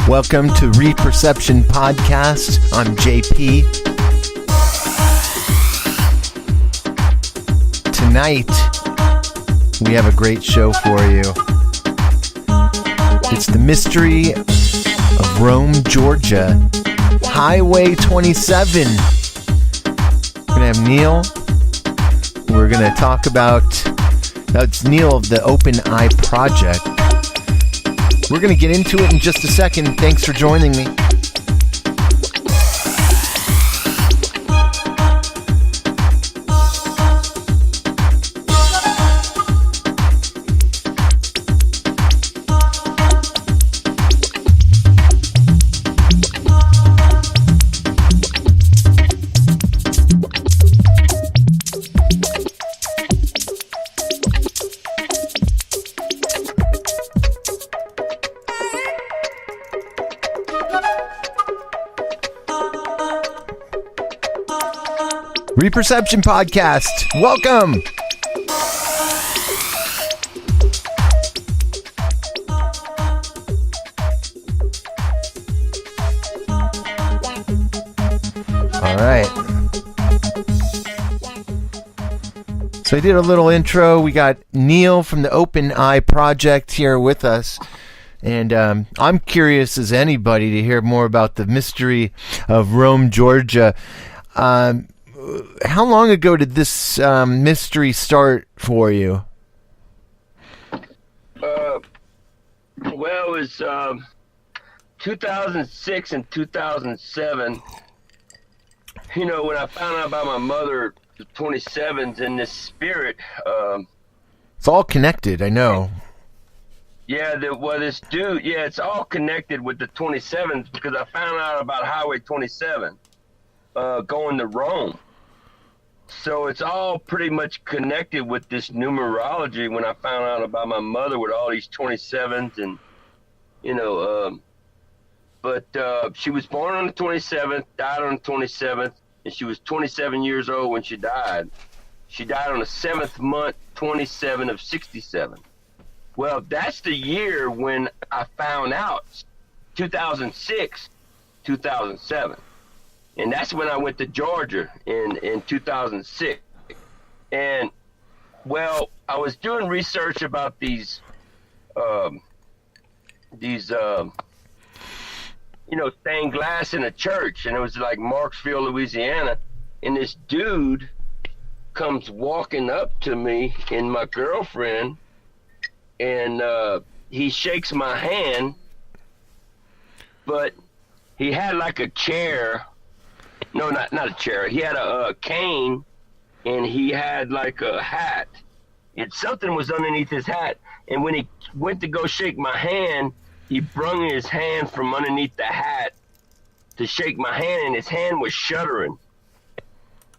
Welcome to Reperception Podcast. I'm JP. Tonight, we have a great show for you. It's the mystery of Rome, Georgia. Highway 27. We're going to have Neil. We're going to talk about... That's Neil of the Open Eye Project. We're going to get into it in just a second. Thanks for joining me. Reperception Podcast. Welcome. All right. So I did a little intro. We got Neil from the Open Eye Project here with us. And I'm curious as anybody to hear more about the mystery of Rome, Georgia. How long ago did this mystery start for you? Well, it was 2006 and 2007. You know, when I found out about my mother, the 27s, and this spirit. It's all connected, I know. Yeah, this dude, it's all connected with the 27s because I found out about Highway 27 going to Rome. So it's all pretty much connected with this numerology when I found out about my mother with all these 27s and, but she was born on the 27th, died on the 27th, and she was 27 years old when she died. She died on the 7th month, 27 of 67. Well, that's the year when I found out, 2006, 2007. And that's when I went to Georgia in 2006. And, well, I was doing research about these stained glass in a church. And it was like Marksville, Louisiana. And this dude comes walking up to me and my girlfriend. And he shakes my hand. But he had like a chair. No, not a chair. He had a cane, and he had like a hat. And something was underneath his hat. And when he went to go shake my hand, he brung his hand from underneath the hat to shake my hand, and his hand was shuddering.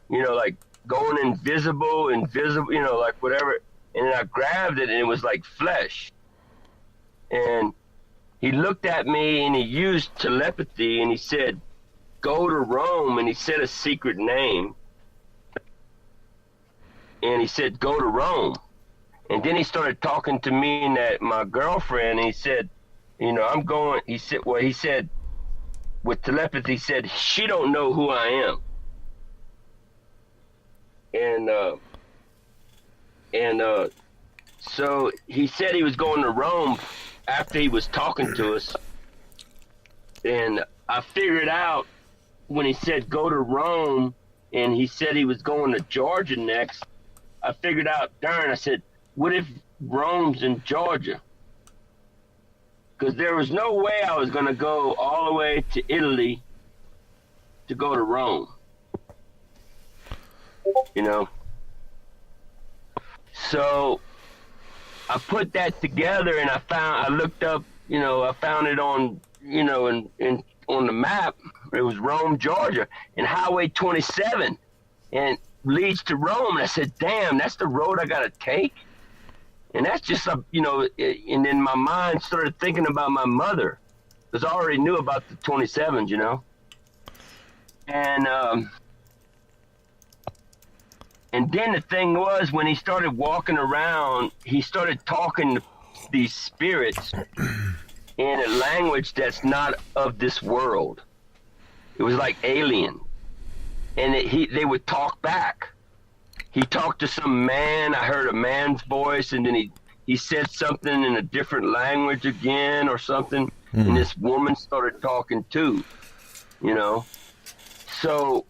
Like going invisible, like whatever. And then I grabbed it, and it was like flesh. And he looked at me, and he used telepathy, and he said, "Go to Rome," and he said a secret name. And he said, "Go to Rome." And then he started talking to me and my girlfriend, and he said, "I'm going," he said with telepathy, he said, "She don't know who I am." And so he said he was going to Rome after he was talking to us. And I figured out, when he said go to Rome and he said he was going to Georgia next, I figured out, darn, I said, what if Rome's in Georgia? Because there was no way I was going to go all the way to Italy to go to Rome. So I put that together, and I looked up, I found it on, on the map. It was Rome, Georgia, and Highway 27, and leads to Rome. And I said, damn, that's the road I got to take. And that's just, and then my mind started thinking about my mother, because I already knew about the 27s, And And then the thing was, when he started walking around, he started talking to these spirits in a language that's not of this world. It was like alien. And they would talk back. He talked to some man. I heard a man's voice, and then he said something in a different language again or something. And this woman started talking too, you know. So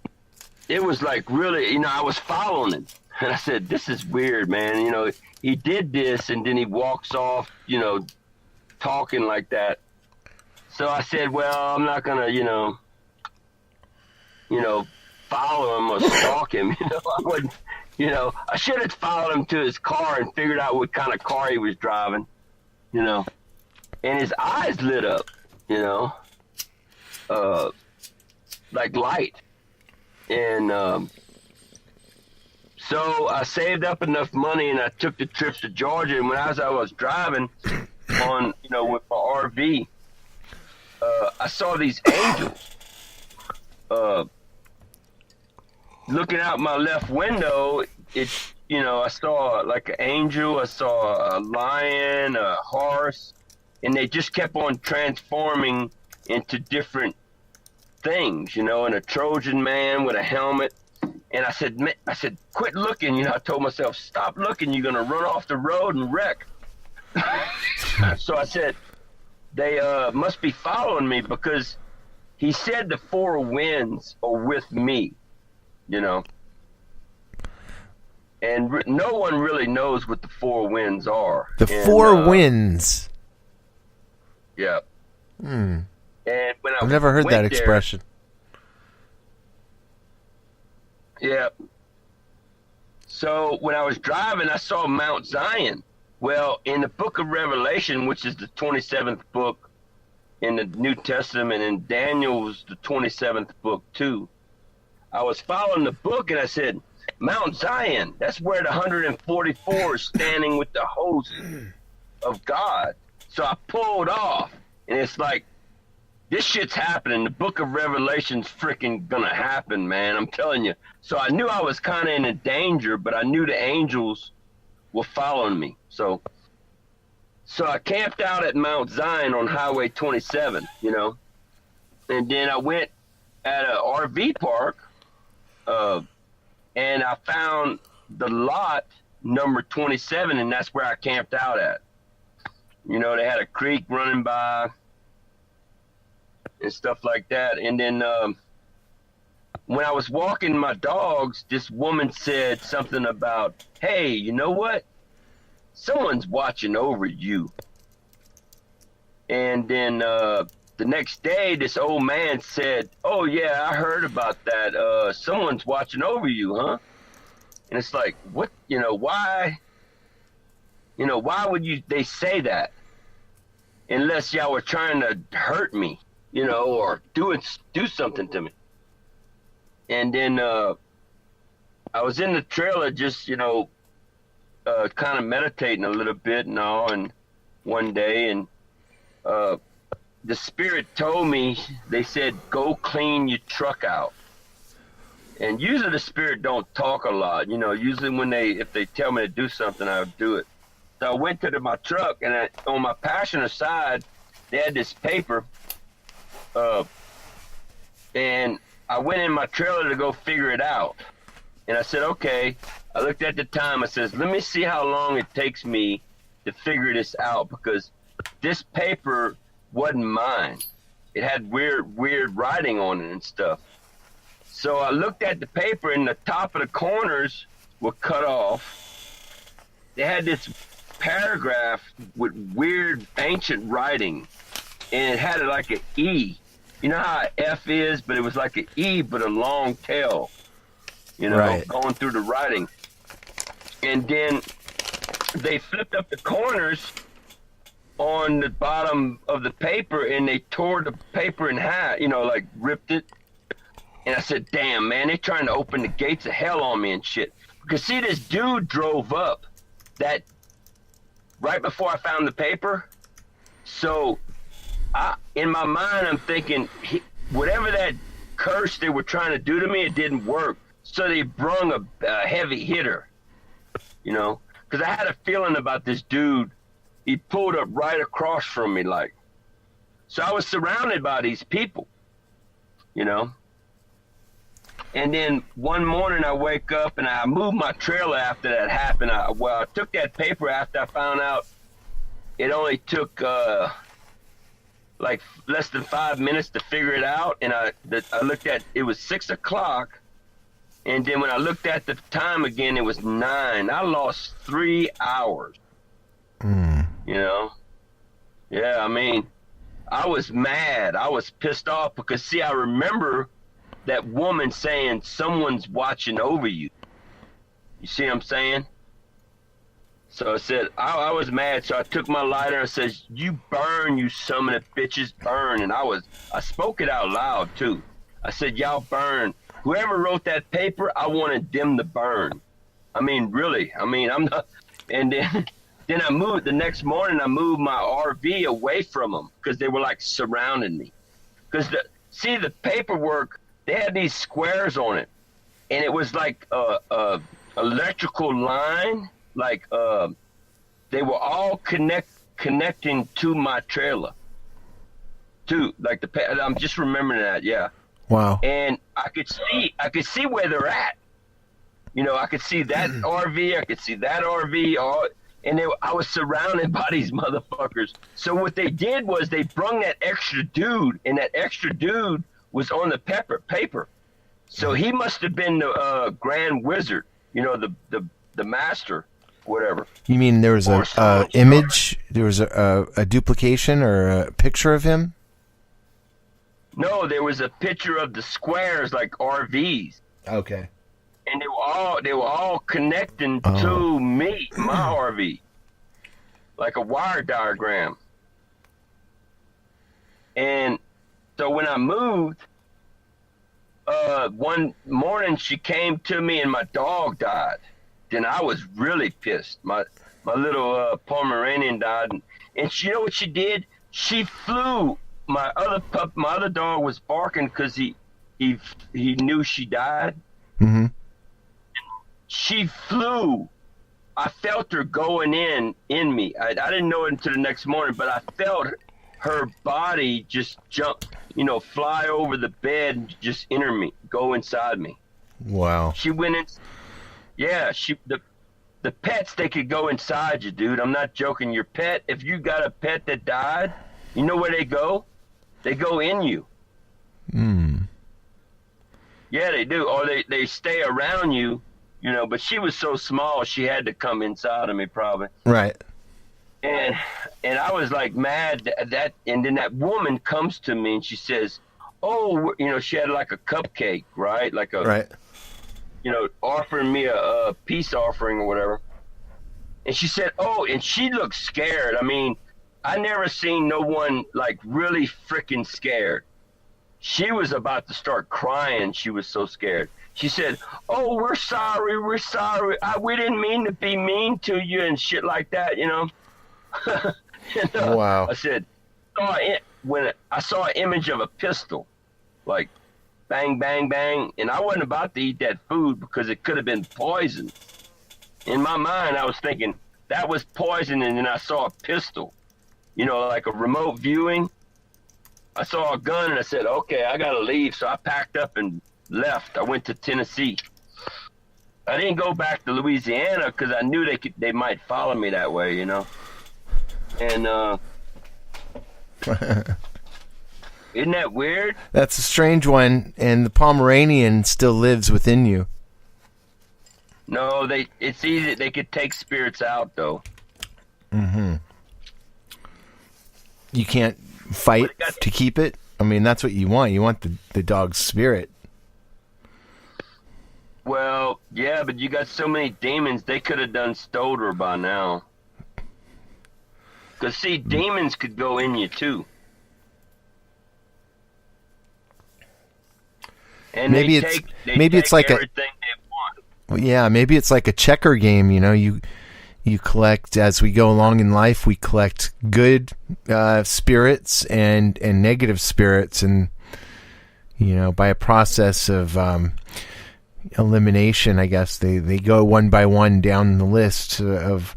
it was like really, you know, I was following him. And I said, this is weird, man. You know, he did this, and then he walks off, you know, talking like that. So I said, well, I'm not going to, you know, follow him or stalk him. You know, I wouldn't, you know, I should have followed him to his car and figured out what kind of car he was driving, you know. And his eyes lit up, you know, like light. And so I saved up enough money, and I took the trip to Georgia. And when I was driving on, you know, with my RV, I saw these angels looking out my left window. You know, I saw like an angel, I saw a lion, a horse, and they just kept on transforming into different things, you know, and a Trojan man with a helmet. And I said, quit looking. You know, I told myself, stop looking. You're going to run off the road and wreck. So I said, they must be following me, because he said the four winds are with me, you know. And no one really knows what the four winds are. The four winds. Yeah. And when I've never heard that expression. Yeah. So when I was driving, I saw Mount Zion. Well, in the book of Revelation, which is the 27th book in the New Testament, and Daniel's the 27th book too, I was following the book, and I said, Mount Zion, that's where the 144 is standing with the host of God. So I pulled off, and it's like, this shit's happening. The book of Revelation's freaking gonna happen, man. I'm telling you. So I knew I was kind of in a danger, but I knew the angels were following me. So I camped out at Mount Zion on Highway 27, you know. And then I went at an RV park, and I found the lot number 27, and that's where I camped out at. You know, they had a creek running by and stuff like that. And then when I was walking my dogs, this woman said something about, hey, you know what? Someone's watching over you. And then the next day, this old man said, oh, yeah, I heard about that. Someone's watching over you, huh? And it's like, what, you know, why would they say that? Unless y'all were trying to hurt me, you know, or do something to me. And then I was in the trailer just, you know, kind of meditating a little bit and all, and one day, and the spirit told me, they said, go clean your truck out. And usually the spirit don't talk a lot, you know. Usually if they tell me to do something, I'll do it. So I went to my truck, and on my passenger side, they had this paper, and I went in my trailer to go figure it out. And I said, okay. I looked at the time. I says, let me see how long it takes me to figure this out, because this paper wasn't mine. It had weird writing on it and stuff. So I looked at the paper, and the top of the corners were cut off. They had this paragraph with weird ancient writing, and it had like an E. You know how an F is, but it was like an E, but a long tail, you know, right, going through the writing. And then they flipped up the corners on the bottom of the paper, and they tore the paper in half, you know, like ripped it. And I said, damn, man, they're trying to open the gates of hell on me and shit. Because see, this dude drove up that right before I found the paper. So in my mind, I'm thinking, whatever that curse they were trying to do to me, it didn't work. So they brung a heavy hitter, you know, because I had a feeling about this dude. He pulled up right across from me, like. So I was surrounded by these people, you know. And then one morning I wake up and I moved my trailer after that happened. I took that paper after I found out it only took like less than 5 minutes to figure it out. And I looked at, it was 6 o'clock. And then when I looked at the time again, it was 9. I lost 3 hours, you know? Yeah, I mean, I was mad. I was pissed off because, see, I remember that woman saying someone's watching over you. You see what I'm saying? So I said, I was mad. So I took my lighter and says, you burn, you some of the bitches, burn. And I spoke it out loud too. I said, y'all burn. Whoever wrote that paper, I wanted them to burn. I mean, really. I mean, I'm not. And then I moved, the next morning I moved my RV away from them because they were like surrounding me. Because the paperwork, they had these squares on it, and it was like a electrical line, like they were all connecting to my trailer. Like I'm just remembering that, yeah. Wow. And I could see where they're at. You know, I could see that RV, I could see that RV, and I was surrounded by these motherfuckers. So what they did was they brung that extra dude, and that extra dude was on the paper. So he must have been the Grand Wizard, you know, the master, whatever. You mean there was a image, there was a duplication or a picture of him? No, there was a picture of the squares like RVs. Okay. And they were all connecting to me, my RV, like a wire diagram. And so when I moved, one morning she came to me and my dog died. Then I was really pissed. My little Pomeranian died, and she, you know what she did? She flew. My other dog was barking because he knew she died. Mm-hmm. She flew. I felt her going in me. I didn't know it until the next morning, but I felt her body just jump, you know, fly over the bed and just enter me, go inside me. Wow. She went in. Yeah, the pets, they could go inside you, dude. I'm not joking. Your pet, if you got a pet that died, you know where they go? They go in you. Yeah, they do. Or they stay around you, you know, but she was so small, she had to come inside of me probably. Right. And I was like mad that, and then that woman comes to me and she says, oh, you know, she had like a cupcake, right? Like a, right. You know, offering me a peace offering or whatever. And she said, oh, and she looked scared. I mean, I never seen no one like really freaking scared. She was about to start crying. She was so scared. She said, oh, we're sorry. We didn't mean to be mean to you and shit like that, you know. Wow. I said, when I saw an image of a pistol, like bang, bang, bang, and I wasn't about to eat that food because it could have been poison. In my mind, I was thinking that was poison, and then I saw a pistol, you know, like a remote viewing. I saw a gun, and I said, okay, I got to leave. So I packed up and left. I went to Tennessee. I didn't go back to Louisiana because I knew they might follow me that way, you know. And isn't that weird? That's a strange one, and the Pomeranian still lives within you. No, it's easy. They could take spirits out, though. Mm-hmm. You can't fight to keep it? I mean, that's what you want. You want the dog's spirit. Well, yeah, but you got so many demons, they could have done stole her by now. Because, see, demons could go in you, too. And maybe it's like everything they want. Well, yeah, maybe it's like a checker game, you know. You collect, as we go along in life, we collect good spirits and negative spirits, and, you know, by a process of elimination, I guess. They go one by one down the list of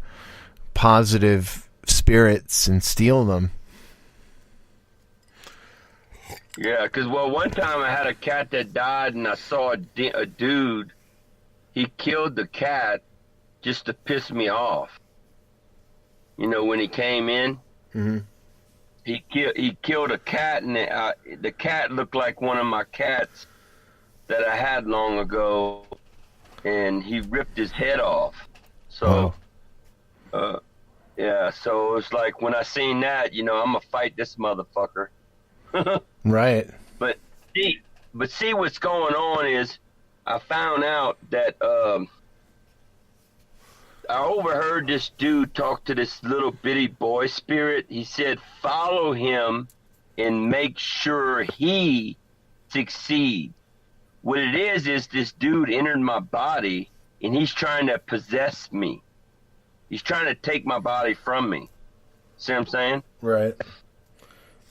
positive spirits and steal them. Yeah, because, well, one time I had a cat that died, and I saw a dude. He killed the cat just to piss me off. You know, when he came in, he killed a cat, and the cat looked like one of my cats that I had long ago, and he ripped his head off. So, yeah, so it's like when I seen that, you know, I'm gonna fight this motherfucker. Right. But see what's going on is I found out that I overheard this dude talk to this little bitty boy spirit. He said, follow him and make sure he succeeds. What it is this dude entered my body, and he's trying to possess me. He's trying to take my body from me. See what I'm saying? Right.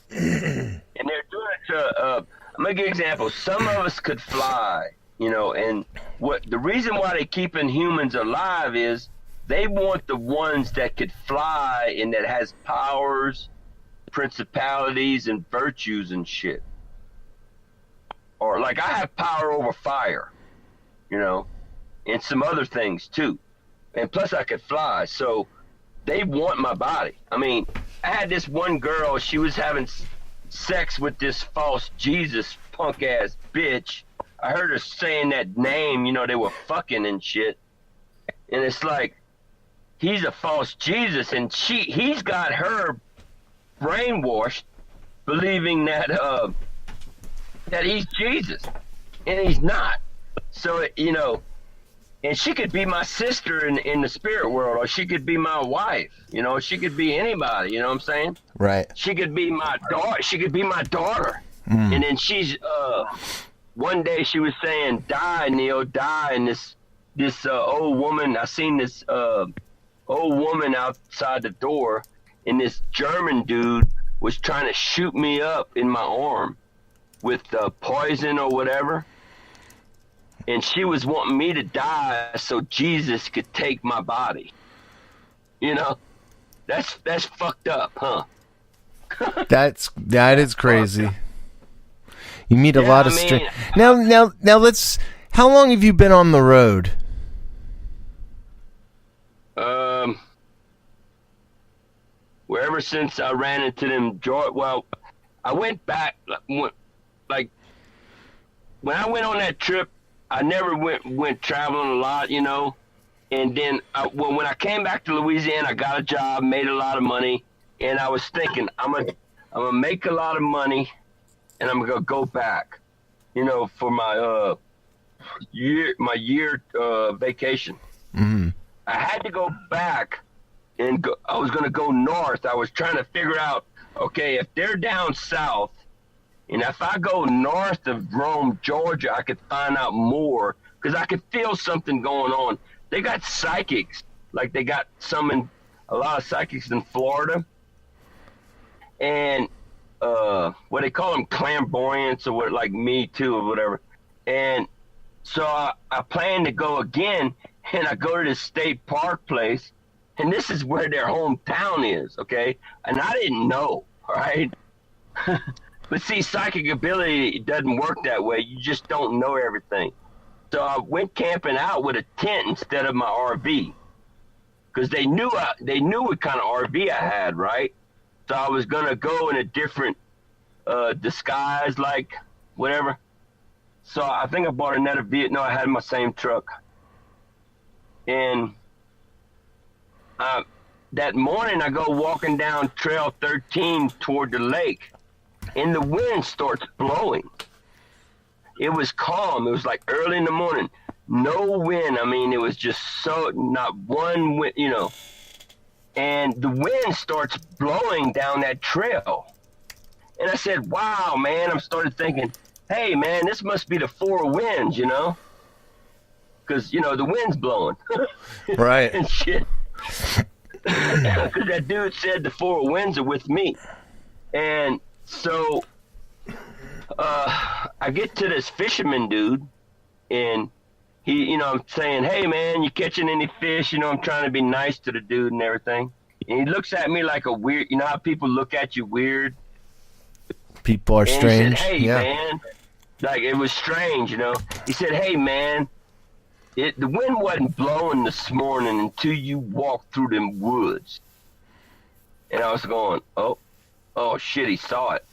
And they're doing it to, I'm going to give you an example. Some of us could fly, you know, and the reason why they're keeping humans alive is they want the ones that could fly and that has powers, principalities, and virtues and shit. Or like I have power over fire, you know, and some other things too. And plus I could fly, so they want my body. I mean, I had this one girl, she was having sex with this false Jesus punk ass bitch. I heard her saying that name, you know, they were fucking and shit. And it's like, he's a false Jesus, and he's got her brainwashed, believing that that he's Jesus, and he's not. So, you know, and she could be my sister in the spirit world, or she could be my wife, you know, she could be anybody, you know what I'm saying? Right. She could be my daughter. She could be my daughter. And then she's, one day she was saying, die, Neil, die. And this old woman, I seen this old woman outside the door, and this German dude was trying to shoot me up in my arm with poison or whatever. And she was wanting me to die so Jesus could take my body. You know, that's fucked up, huh? that is crazy. You meet a lot of now let's. How long have you been on the road? Well, ever since I ran into them, well, I went back, like, when I went on that trip, I never went traveling a lot, you know, and then when I came back to Louisiana, I got a job, made a lot of money, and I was thinking, I'm gonna make a lot of money, and I'm gonna go back, you know, for my year vacation. Mm-hmm. I had to go back, and I was going to go north. I was trying to figure out, okay, if they're down south, and if I go north of Rome, Georgia, I could find out more, because I could feel something going on. They got psychics, like they got a lot of psychics in Florida, and what they call them, clairvoyants, or what, like me too, or whatever. And so I plan to go again, and I go to this state park place, and this is where their hometown is, okay? And I didn't know, all right? But see, psychic ability doesn't work that way. You just don't know everything. So I went camping out with a tent instead of my RV, because they knew what kind of RV I had, right? So I was gonna go in a different disguise, like whatever. So I think I bought another vehicle. No, I had my same truck. And that morning I go walking down Trail 13 toward the lake, and the wind starts blowing. It was calm. It was like early in the morning. No wind. I mean, it was just not one wind, you know. And the wind starts blowing down that trail. And I said, wow, man. I started thinking, hey, man, this must be the four winds, you know? Because, you know, the wind's blowing. Right. And shit. Because that dude said the four winds are with me. And so I get to this fisherman dude, and I'm saying, hey man, you catching any fish? I'm trying to be nice to the dude and everything. And he looks at me like a weird, how people look at you weird? People are and strange. He said, hey yeah. man, like it was strange, He said, hey man, the wind wasn't blowing this morning until you walked through them woods. And I was going, oh shit, he saw it,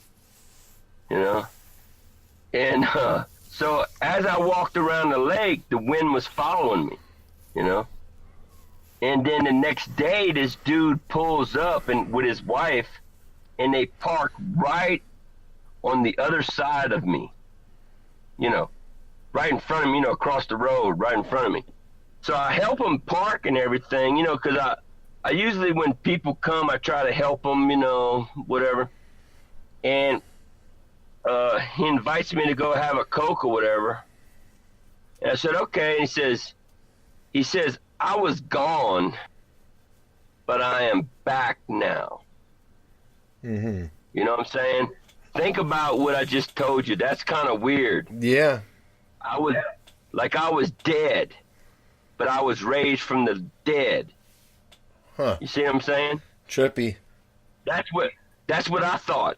And so as I walked around the lake, the wind was following me, And then the next day, this dude pulls up and with his wife, and they park right on the other side of me, right in front of me, across the road, right in front of me. So I help them park and everything, because I usually, when people come, I try to help them, whatever. And he invites me to go have a Coke or whatever. And I said, okay. And he says, I was gone, but I am back now. Mm-hmm. You know what I'm saying? Think about what I just told you. That's kind of weird. Yeah. I was dead, but I was raised from the dead. Huh. You see what I'm saying? Trippy. That's what I thought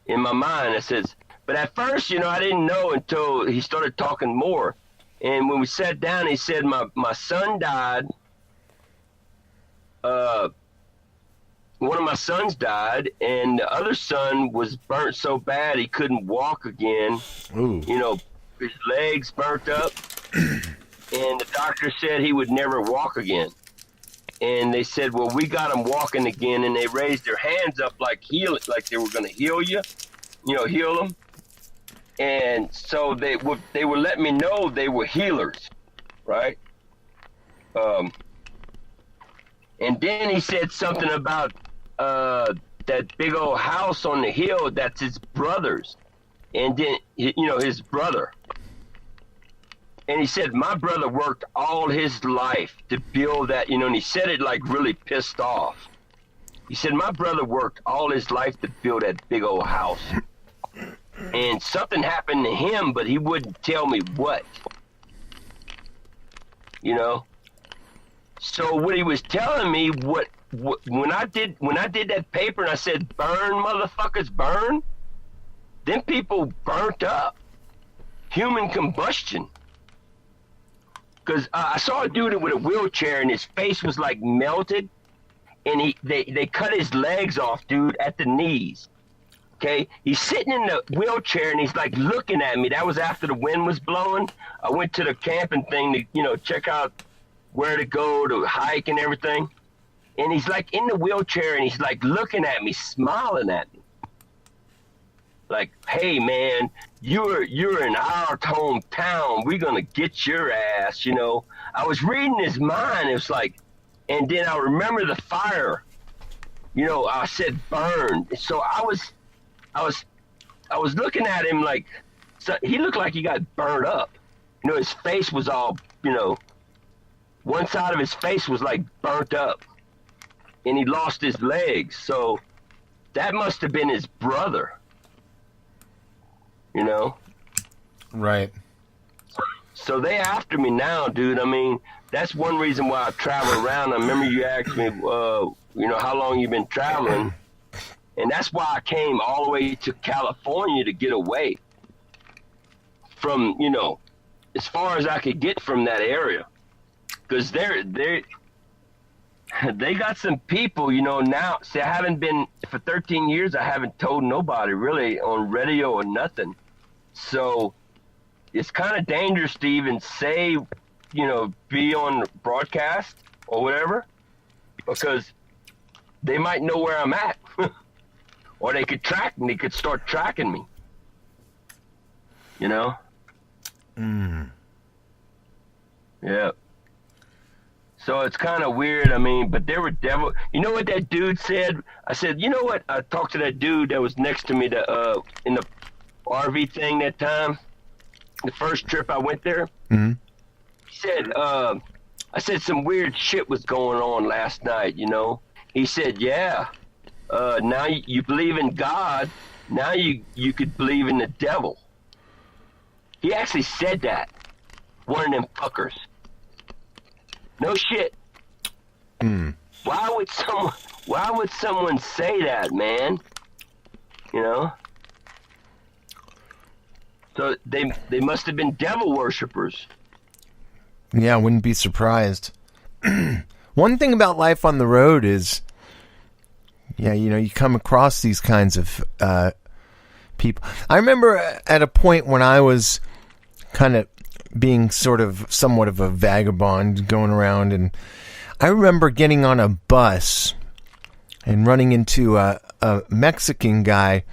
in my mind. It says, but at first, I didn't know until he started talking more. And when we sat down, he said, my son died. One of my sons died, and the other son was burnt so bad he couldn't walk again. Ooh. His legs burnt up, and the doctor said he would never walk again. And they said, well, we got him walking again, and they raised their hands up like they were going to heal you, heal him. And so they were letting me know they were healers, right? And then he said something about that big old house on the hill, that's his brother's. And then, his brother. And he said, my brother worked all his life to build that, and he said it like really pissed off. He said, my brother worked all his life to build that big old house. And something happened to him, but he wouldn't tell me what. So what he was telling me, when I did that paper and I said, burn, motherfuckers, burn, then people burnt up. Human combustion. Because I saw a dude with a wheelchair and his face was like melted, and they cut his legs off, dude, at the knees. Okay, he's sitting in the wheelchair and he's like looking at me. That was after the wind was blowing. I went to the camping thing to check out where to go to hike and everything. And he's like in the wheelchair and he's like looking at me, smiling at me. Like, hey man, you're in our hometown. We're gonna get your ass. I was reading his mind. It was like, and then I remember the fire. I said burned. So I was looking at him like, so he looked like he got burned up. His face was all, one side of his face was like burnt up, and he lost his legs. So that must have been his brother. Right. So they after me now, dude. I mean, that's one reason why I travel around. I remember you asked me, how long you been traveling. And that's why I came all the way to California to get away from, as far as I could get from that area. Because they got some people, now. See, I haven't been, for 13 years, I haven't told nobody really on radio or nothing. So it's kind of dangerous to even say, be on broadcast or whatever, because they might know where I'm at. Or they could track me. They could start tracking me. Yeah. So it's kind of weird. I mean, but there were devil. You know what that dude said? I said, you know what? I talked to that dude that was next to me in the RV thing that time. The first trip I went there. Mm-hmm. He said, I said some weird shit was going on last night. He said, yeah. Now you believe in God. Now you could believe in the devil. He actually said that one of them fuckers. No shit. Why would someone say that, man? You know? So they must have been devil worshippers. Yeah, I wouldn't be surprised. One thing about life on the road is, yeah, you know, you come across these kinds of people. I remember at a point when I was kind of being sort of somewhat of a vagabond going around, and I remember getting on a bus and running into a Mexican guy,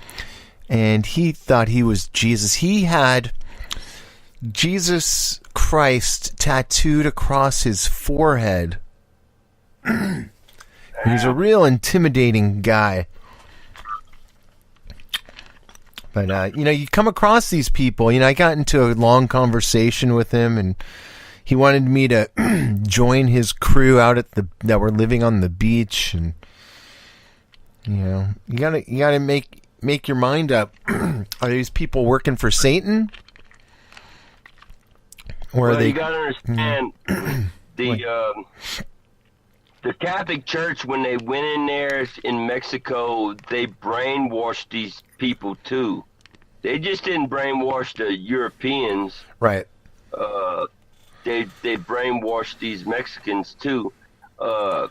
and he thought he was Jesus. He had Jesus Christ tattooed across his forehead. He was a real intimidating guy. But, you know, you come across these people. You know, I got into a long conversation with him, and he wanted me to join his crew out at that were living on the beach. And, you know, you gotta make your mind up. Are these people working for Satan? Or are they? You gotta understand the Catholic Church, when they went in there in Mexico, they brainwashed these people too. They just didn't brainwash the Europeans. Right. They brainwashed these Mexicans too. I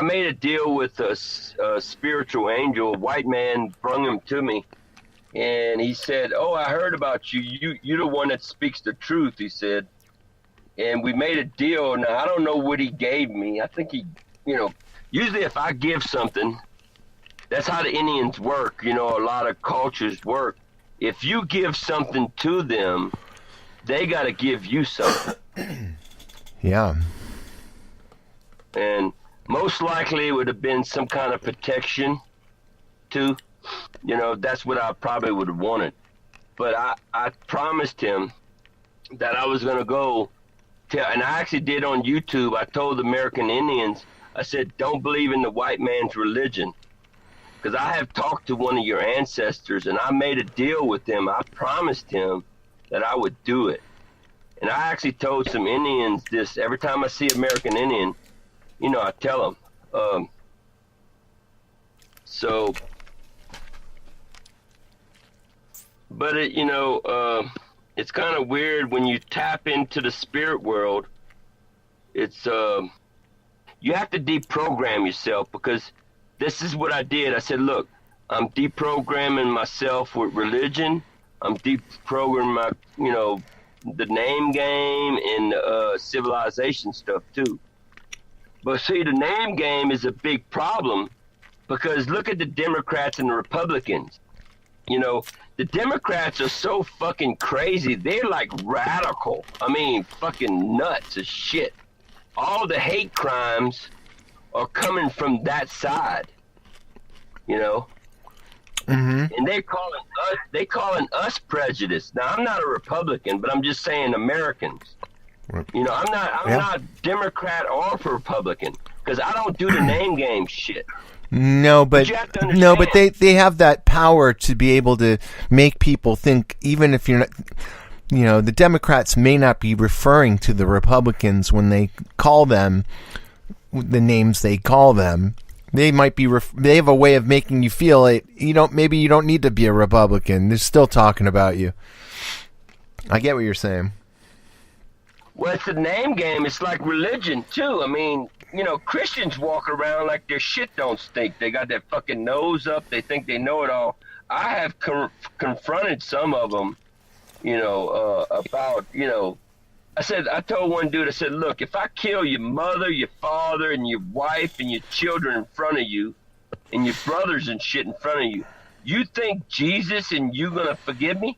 made a deal with a spiritual angel. A white man brung him to me, and he said, "Oh, I heard about you. You're the one that speaks the truth," he said. And we made a deal. Now, I don't know what he gave me. I think he, you know, usually if I give something, that's how the Indians work. You know, a lot of cultures work. If you give something to them, they got to give you something. Yeah. And most likely it would have been some kind of protection too. You know, that's what I probably would have wanted. But I promised him that I was going to go and I actually did on YouTube. I told American Indians, I said, don't believe in the white man's religion. Because I have talked to one of your ancestors, and I made a deal with him. I promised him that I would do it. And I actually told some Indians this. Every time I see American Indian, you know, I tell them. But it, you know, it's kind of weird when you tap into the spirit world. It's you have to deprogram yourself, because this is what I did. I said, look, I'm deprogramming myself with religion. I'm deprogramming my, you know, the name game and civilization stuff too. But see, the name game is a big problem, because look at the Democrats and the Republicans. You know, the Democrats are so fucking crazy. They're like radical. I mean, fucking nuts as shit. All the hate crimes are coming from that side, you know. Mm-hmm. And they calling us prejudiced. Now, I'm not a Republican, but I'm just saying Americans. You know, I'm not Democrat or Republican, because I don't do the name game shit. No, but they have that power to be able to make people think, even if you're not, you know, the Democrats may not be referring to the Republicans when they call them the names they call them. They might be, they have a way of making you feel it. Maybe you don't need to be a Republican. They're still talking about you. I get what you're saying. Well, it's the name game. It's like religion too. I mean, you know, Christians walk around like their shit don't stink. They got their fucking nose up. They think they know it all. I have confronted some of them, you know, about, you know, I told one dude, I said, look, if I kill your mother, your father, and your wife, and your children in front of you, and your brothers and shit in front of you, you think Jesus and you gonna forgive me?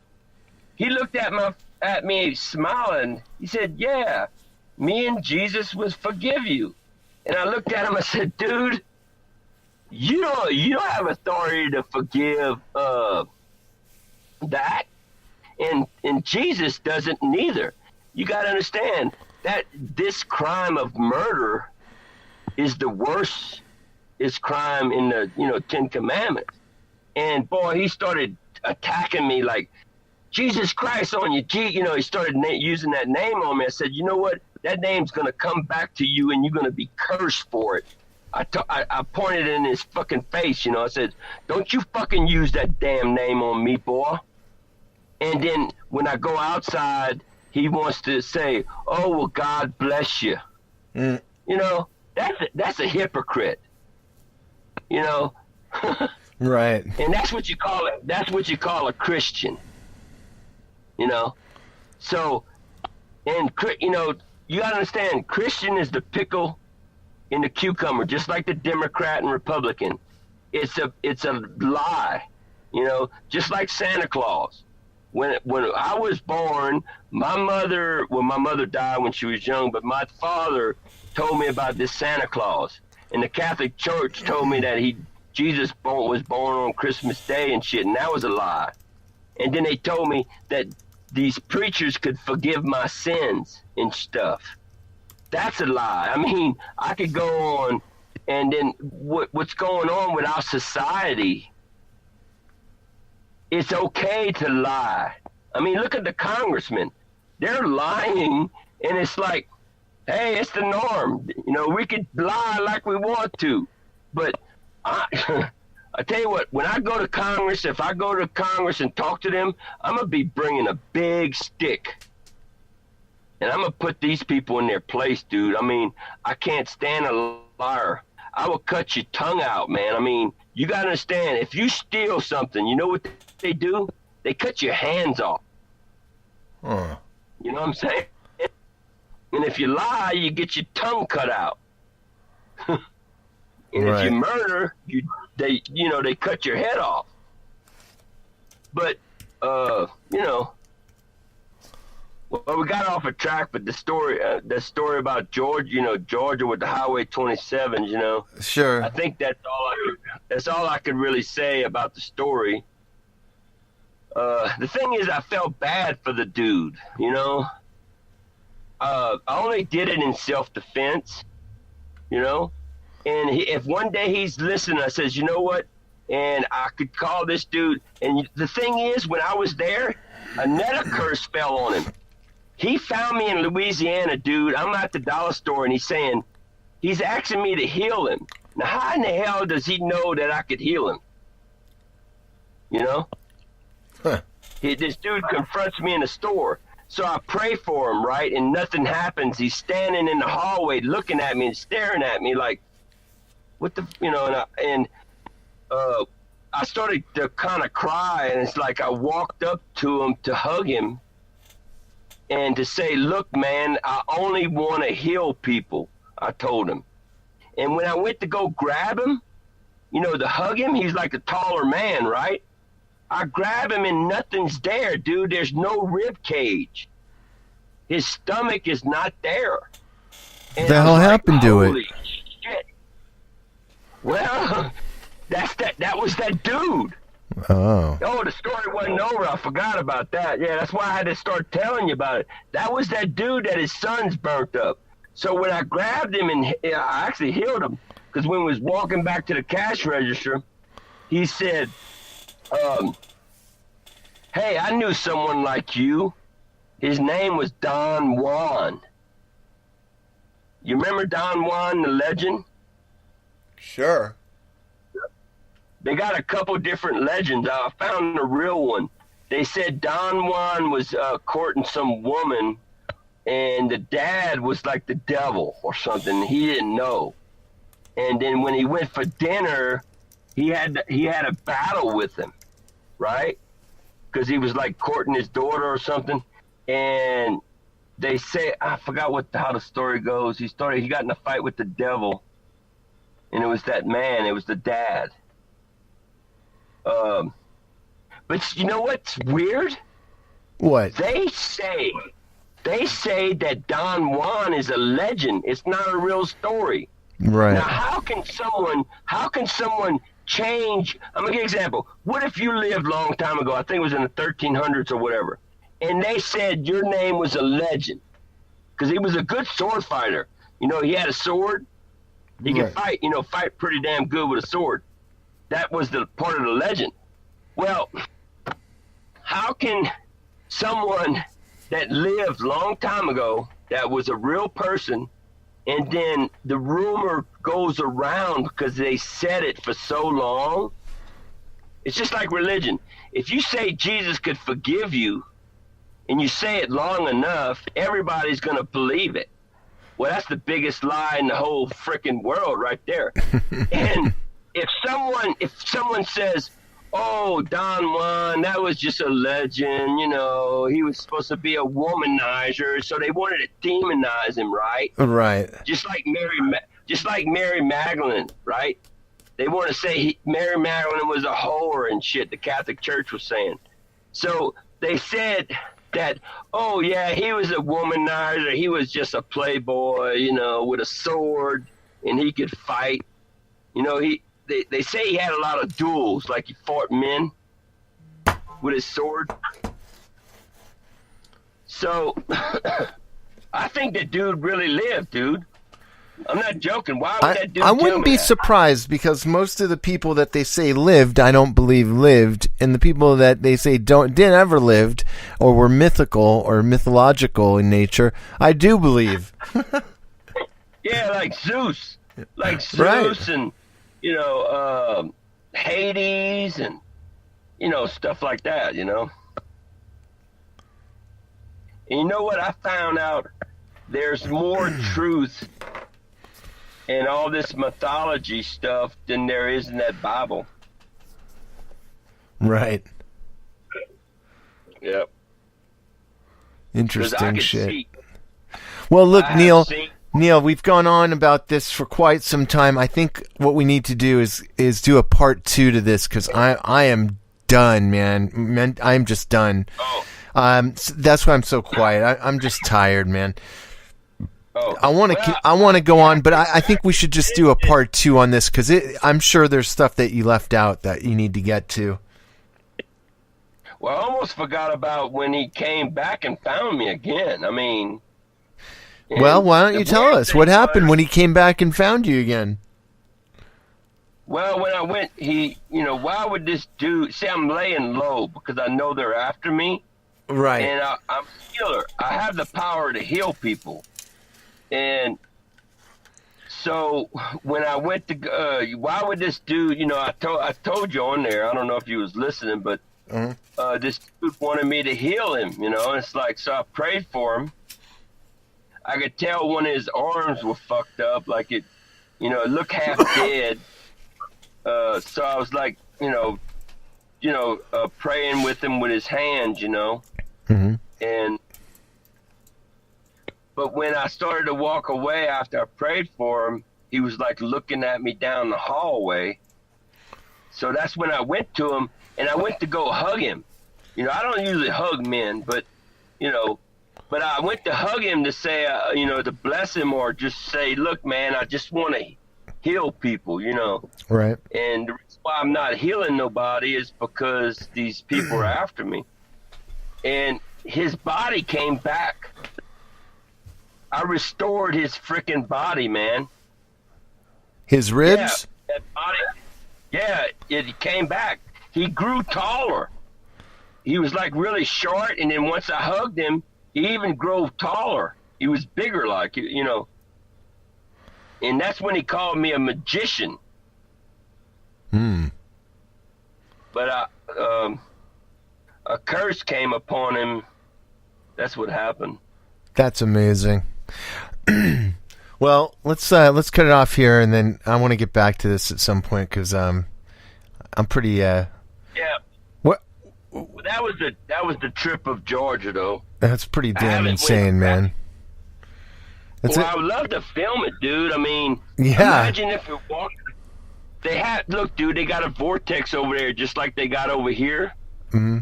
He looked at me smiling. He said, yeah, me and Jesus will forgive you. And I looked at him, I said, dude, you don't have authority to forgive that. And Jesus doesn't neither. You got to understand that this crime of murder is the worst crime in the, you know, 10 Commandments. And boy, he started attacking me like, Jesus Christ on you. He started using that name on me. I said, you know what? That name's going to come back to you and you're going to be cursed for it. I pointed in his fucking face, I said, don't you fucking use that damn name on me, boy. And then when I go outside, he wants to say, oh, well, God bless you. Mm. That's a hypocrite. Right. And that's what you call it. That's what you call a Christian. So, and you gotta understand, Christian is the pickle in the cucumber, just like the Democrat and Republican. It's a lie, just like Santa Claus. When I was born, my mother died when she was young, but my father told me about this Santa Claus, and the Catholic Church told me that Jesus was born on Christmas Day and shit, and that was a lie. And then they told me that these preachers could forgive my sins and stuff. That's a lie. I mean, I could go on, and then what's going on with our society, it's okay to lie. I mean, look at the congressmen. They're lying, and it's like, hey, it's the norm. We could lie like we want to. But I tell you what, when I go to Congress, if I go to Congress and talk to them, I'm going to be bringing a big stick. And I'm going to put these people in their place, dude. I mean, I can't stand a liar. I will cut your tongue out, man. I mean, you got to understand, if you steal something, you know what they do? They cut your hands off. Huh. You know what I'm saying? And if you lie, you get your tongue cut out. And right. If you murder, they cut your head off. But well, we got off a track. But the story about Georgia with the Highway 27, Sure. I think that's all I could really say about the story. The thing is, I felt bad for the dude. I only did it in self-defense. And if one day he's listening, I says, you know what? And I could call this dude. And the thing is, when I was there, another curse fell on him. He found me in Louisiana, dude. I'm at the dollar store, and he's asking me to heal him. Now, how in the hell does he know that I could heal him? Huh. This dude confronts me in the store. So I pray for him, right? And nothing happens. He's standing in the hallway looking at me and staring at me like, what the, I started to kind of cry, and it's like I walked up to him to hug him and to say, look, man, I only want to heal people, I told him. And when I went to go grab him, to hug him, he's like a taller man, right? I grab him and nothing's there, dude. There's no rib cage. His stomach is not there. What the hell happened to it? Holy shit. Well, that was that dude. Oh, the story wasn't over. I forgot about that. Yeah, that's why I had to start telling you about it. That was that dude that his son's burnt up. So when I grabbed him and I actually healed him, because when we was walking back to the cash register, he said, hey, I knew someone like you. His name was Don Juan. You remember Don Juan, the legend? sure. They got a couple different legends. I found the real one. They said Don Juan was courting some woman, and the dad was like the devil or something. He didn't know. And then when he went for dinner, he had a battle with him, right? Because he was like courting his daughter or something. And they say, I forgot how the story goes. He got in a fight with the devil, and it was that man. It was the dad. But you know what's weird? What? They say that Don Juan is a legend. It's not a real story. Right. Now, how can someone change? I'm gonna give you an example. What if you lived a long time ago? I think it was in the 1300s or whatever, and they said your name was a legend because he was a good sword fighter. He had a sword. He could fight. Fight pretty damn good with a sword. That was the part of the legend. Well, how can someone that lived long time ago that was a real person, and then the rumor goes around because they said it for so long. It's just like religion. If you say Jesus could forgive you and you say it long enough, everybody's going to believe it. Well, that's the biggest lie in the whole freaking world right there. And if someone says, oh, Don Juan, that was just a legend, you know, he was supposed to be a womanizer, so they wanted to demonize him, right? Right. Just like Mary Magdalene, right? They want to say Mary Magdalene was a whore and shit, the Catholic Church was saying. So they said that, oh, yeah, he was a womanizer, he was just a playboy, you know, with a sword, and he could fight. You know, They say he had a lot of duels, like he fought men with his sword. So, I think that dude really lived, dude. I'm not joking. Why would that dude I wouldn't be surprised, because most of the people that they say lived, I don't believe lived, and the people that they say didn't ever lived, or were mythical or mythological in nature, I do believe. Yeah, like Zeus. Like Zeus Right. and, you know, Hades and, you know, stuff like that, you know. And you know what? I found out there's more truth in all this mythology stuff than there is in that Bible. Right. Yep. 'Cause I Interesting could shit. see- Well, look, I have Neil, seen- we've gone on about this for quite some time. I think what we need to do is do a part 2 to this, because I am done, man. I'm just done. Oh, That's why I'm so quiet. I'm just tired, man. oh. I want to go on, but I think we should just do a part 2 on this, because I'm sure there's stuff that you left out that you need to get to. Well, I almost forgot about when he came back and found me again. I mean... Well, why don't you the tell weird us thing what happened was- when he came back and found you again? Well, when I went, why would this dude... See, I'm laying low because I know they're after me. Right. And I'm a healer. I have the power to heal people. And so when I went to... why would this dude... I told you on there, I don't know if you was listening, but this dude wanted me to heal him, and it's like, so I prayed for him. I could tell one of his arms were fucked up, like it looked half dead. So I was like, praying with him with his hands, Mm-hmm. and but when I started to walk away after I prayed for him, he was like looking at me down the hallway. So that's when I went to him, and I went to go hug him. I don't usually hug men, but but I went to hug him to say, to bless him, or just say, look, man, I just want to heal people, Right. And the reason why I'm not healing nobody is because these people are after me. And his body came back. I restored his freaking body, man. His ribs? Yeah, that body. Yeah, it came back. He grew taller. He was like really short, and then once I hugged him, he even grew taller. He was bigger, like, And that's when he called me a magician. Hmm. But a curse came upon him. That's what happened. That's amazing. Well, let's cut it off here, and then I want to get back to this at some point, because I'm pretty. Yeah. What? Well, that was the trip of Georgia, though. That's pretty damn haven't insane, went man. That's Well, it. I would love to film it, dude. I mean, Yeah. imagine if it walked. Look, dude, they got a vortex over there just like they got over here. Mm-hmm.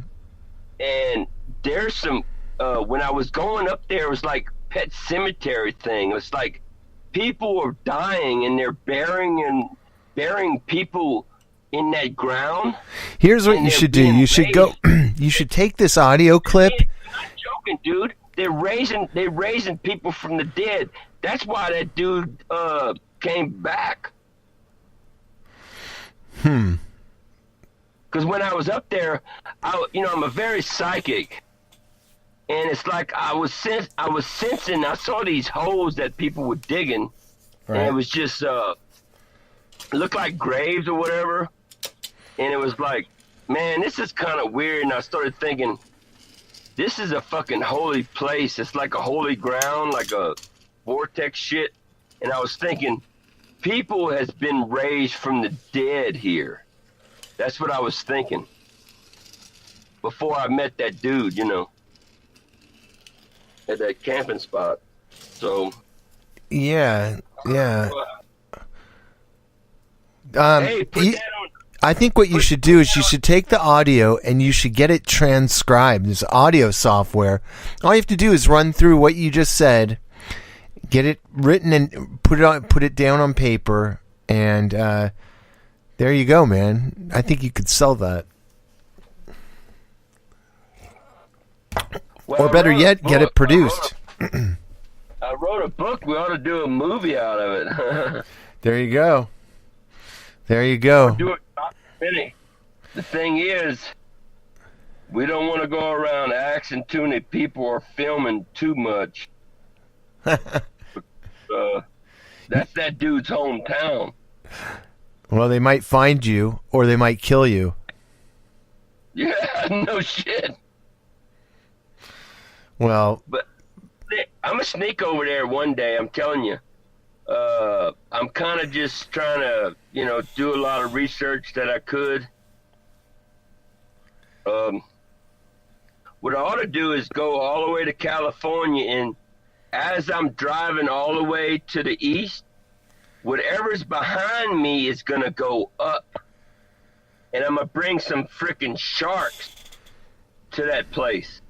And there's some, when I was going up there, it was like pet cemetery thing. It was like people were dying, and they're burying people in that ground. Here's what and you they're should do. being You should go. You should take this audio clip. I'm not joking, dude. They're raising people from the dead. That's why that dude came back. Because when I was up there, I'm a very psychic, and it's like I was sensing. I saw these holes that people were digging, Right. and it was just looked like graves or whatever. And it was like, man, this is kind of weird. And I started thinking, this is a fucking holy place. It's like a holy ground, like a vortex shit. And I was thinking, people has been raised from the dead here. That's what I was thinking before I met that dude, you know, at that camping spot. So Yeah. hey, put that on. I think what you should do is you should take the audio and you should get it transcribed. There's audio software. All you have to do is run through what you just said, get it written and put it down on paper, and there you go, man. I think you could sell that. Well, Or better yet, get it produced. I wrote a book. We ought to do a movie out of it. There you go. There you go. Do it, Benny. The thing is, we don't want to go around asking too many people or filming too much. That's that dude's hometown. Well, they might find you, or they might kill you. Yeah, no shit. Well, But I'm gonna sneak over there one day. I'm telling you. I'm kind of just trying to, you know, do a lot of research that I could. What I ought to do is go all the way to California, and as I'm driving all the way to the east, whatever's behind me is gonna go up, and I'm gonna bring some freaking sharks to that place.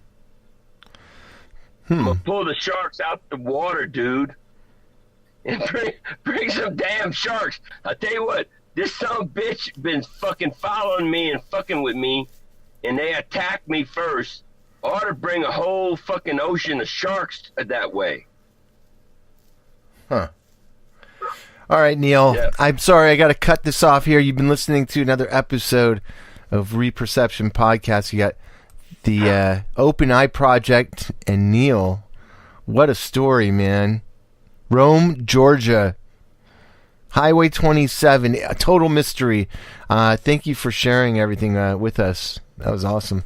I'm gonna pull the sharks out the water, dude, and bring some damn sharks. I tell you what, this son of a bitch been fucking following me and fucking with me, and they attacked me first. I ought to bring a whole fucking ocean of sharks that way. huh. All right, Neil. Yeah. I'm sorry. I got to cut this off here. You've been listening to another episode of Reperception Podcast. You got the Open Eye Project and Neil. What a story, man. Rome, Georgia. Highway 27. A total mystery. Thank you for sharing everything with us. That was awesome.